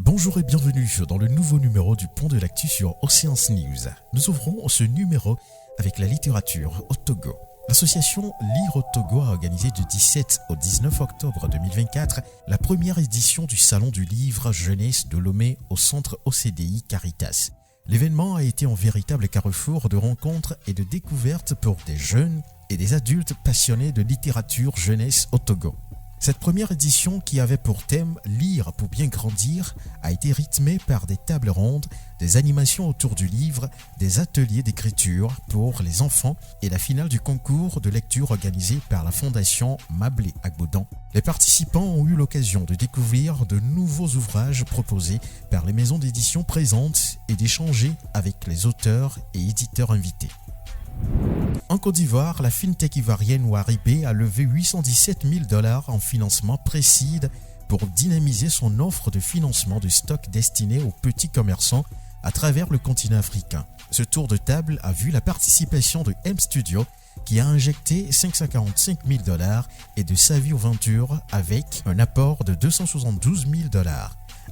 Bonjour et bienvenue dans le nouveau numéro du Pont de l'Actu sur Océance News. Nous ouvrons ce numéro avec la littérature au Togo. L'association Lire au Togo a organisé du 17 au 19 octobre 2024 la première édition du Salon du Livre Jeunesse de Lomé au centre OCDI Caritas. L'événement a été un véritable carrefour de rencontres et de découvertes pour des jeunes et des adultes passionnés de littérature jeunesse au Togo. Cette première édition, qui avait pour thème « Lire pour bien grandir », a été rythmée par des tables rondes, des animations autour du livre, des ateliers d'écriture pour les enfants et la finale du concours de lecture organisé par la fondation Mablé Agbodon. Les participants ont eu l'occasion de découvrir de nouveaux ouvrages proposés par les maisons d'édition présentes et d'échanger avec les auteurs et éditeurs invités. En Côte d'Ivoire, la fintech ivoirienne Waribe a levé $817 000 en financement précide pour dynamiser son offre de financement de stock destiné aux petits commerçants à travers le continent africain. Ce tour de table a vu la participation de M Studio qui a injecté $545 000 et de Savio Venture avec un apport de $272 000.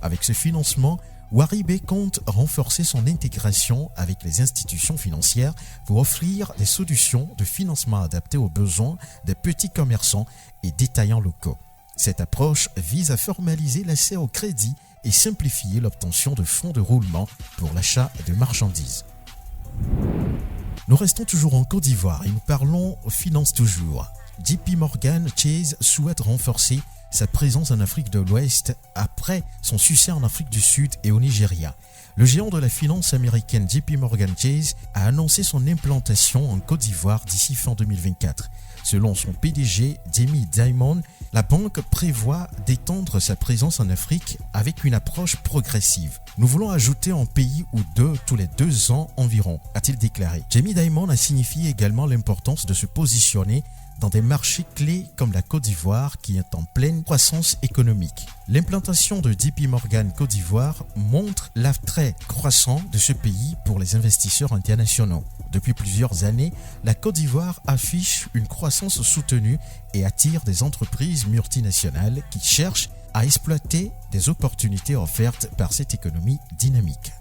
Avec ce financement, Waribe compte renforcer son intégration avec les institutions financières pour offrir des solutions de financement adaptées aux besoins des petits commerçants et détaillants locaux. Cette approche vise à formaliser l'accès au crédit et simplifier l'obtention de fonds de roulement pour l'achat de marchandises. Nous restons toujours en Côte d'Ivoire et nous parlons finance toujours. JP Morgan Chase souhaite renforcer sa présence en Afrique de l'Ouest après son succès en Afrique du Sud et au Nigeria. Le géant de la finance américaine JP Morgan Chase a annoncé son implantation en Côte d'Ivoire d'ici fin 2024. Selon son PDG, Jamie Dimon, la banque prévoit d'étendre sa présence en Afrique avec une approche progressive. Nous voulons ajouter un pays ou deux tous les 2 ans environ, a-t-il déclaré. Jamie Dimon a signifié également l'importance de se positionner dans des marchés clés comme la Côte d'Ivoire qui est en pleine croissance économique. L'implantation de JP Morgan Côte d'Ivoire montre l'attrait croissant de ce pays pour les investisseurs internationaux. Depuis plusieurs années, la Côte d'Ivoire affiche une croissance soutenue et attire des entreprises multinationales qui cherchent à exploiter des opportunités offertes par cette économie dynamique.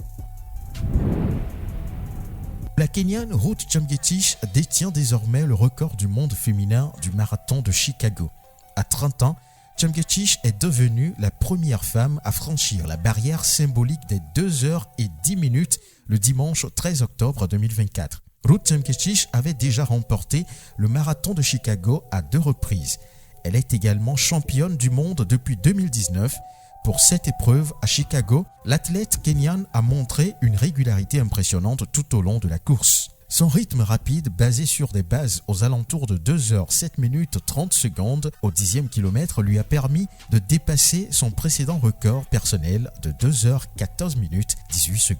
La Kenyane Ruth Chemgetich détient désormais le record du monde féminin du marathon de Chicago. À 30 ans, Chemgetich est devenue la première femme à franchir la barrière symbolique des 2h10 le dimanche 13 octobre 2024. Ruth Chemgetich avait déjà remporté le marathon de Chicago à 2 reprises. Elle est également championne du monde depuis 2019. Pour cette épreuve à Chicago, l'athlète kenyane a montré une régularité impressionnante tout au long de la course. Son rythme rapide, basé sur des bases aux alentours de 2h07 30 au 10e kilomètre, lui a permis de dépasser son précédent record personnel de 2h14 18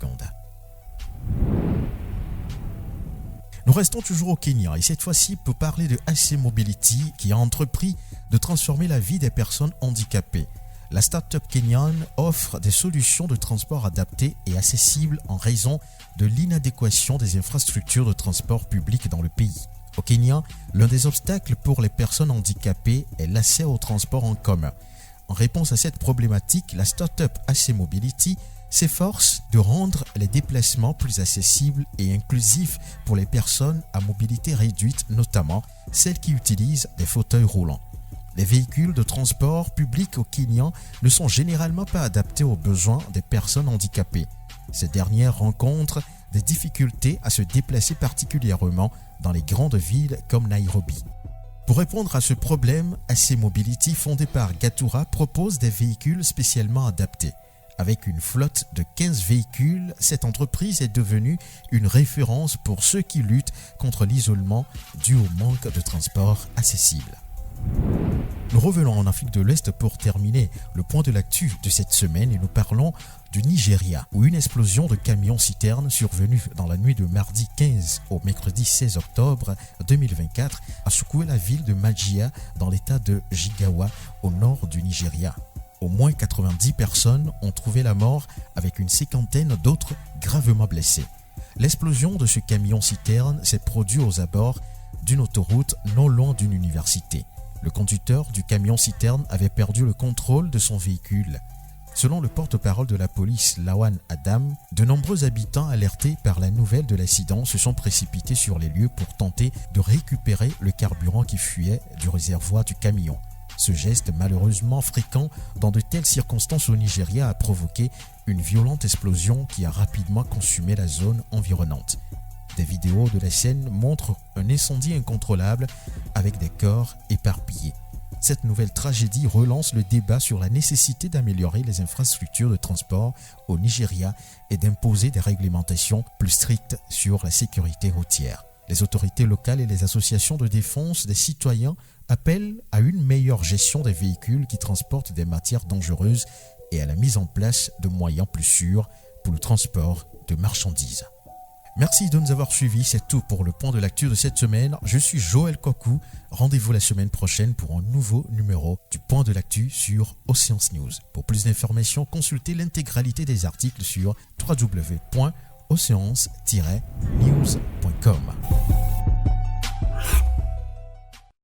Nous restons toujours au Kenya et cette fois-ci pour parler de AC Mobility qui a entrepris de transformer la vie des personnes handicapées. La start-up kenyane offre des solutions de transport adaptées et accessibles en raison de l'inadéquation des infrastructures de transport public dans le pays. Au Kenya, l'un des obstacles pour les personnes handicapées est l'accès au transport en commun. En réponse à cette problématique, la start-up AC Mobility s'efforce de rendre les déplacements plus accessibles et inclusifs pour les personnes à mobilité réduite, notamment celles qui utilisent des fauteuils roulants. Les véhicules de transport public au Kenya ne sont généralement pas adaptés aux besoins des personnes handicapées. Ces dernières rencontrent des difficultés à se déplacer particulièrement dans les grandes villes comme Nairobi. Pour répondre à ce problème, AC Mobility, fondée par Gatura, propose des véhicules spécialement adaptés. Avec une flotte de 15 véhicules, cette entreprise est devenue une référence pour ceux qui luttent contre l'isolement dû au manque de transport accessible. Nous revenons en Afrique de l'Est pour terminer le point de l'actu de cette semaine et nous parlons du Nigeria où une explosion de camions-citernes survenue dans la nuit de mardi 15 au mercredi 16 octobre 2024 a secoué la ville de Majia dans l'état de Jigawa au nord du Nigeria. Au moins 90 personnes ont trouvé la mort avec une cinquantaine d'autres gravement blessées. L'explosion de ce camion-citerne s'est produite aux abords d'une autoroute non loin d'une université. Le conducteur du camion-citerne avait perdu le contrôle de son véhicule. Selon le porte-parole de la police, Lawan Adam, de nombreux habitants alertés par la nouvelle de l'accident se sont précipités sur les lieux pour tenter de récupérer le carburant qui fuyait du réservoir du camion. Ce geste malheureusement fréquent dans de telles circonstances au Nigeria a provoqué une violente explosion qui a rapidement consumé la zone environnante. Des vidéos de la scène montrent un incendie incontrôlable avec des corps éparpillés. Cette nouvelle tragédie relance le débat sur la nécessité d'améliorer les infrastructures de transport au Nigeria et d'imposer des réglementations plus strictes sur la sécurité routière. Les autorités locales et les associations de défense des citoyens appellent à une meilleure gestion des véhicules qui transportent des matières dangereuses et à la mise en place de moyens plus sûrs pour le transport de marchandises. Merci de nous avoir suivis, c'est tout pour le point de l'actu de cette semaine. Je suis Joël Kokou, rendez-vous la semaine prochaine pour un nouveau numéro du point de l'actu sur Océance News. Pour plus d'informations, consultez l'intégralité des articles sur www.oceance-news.com.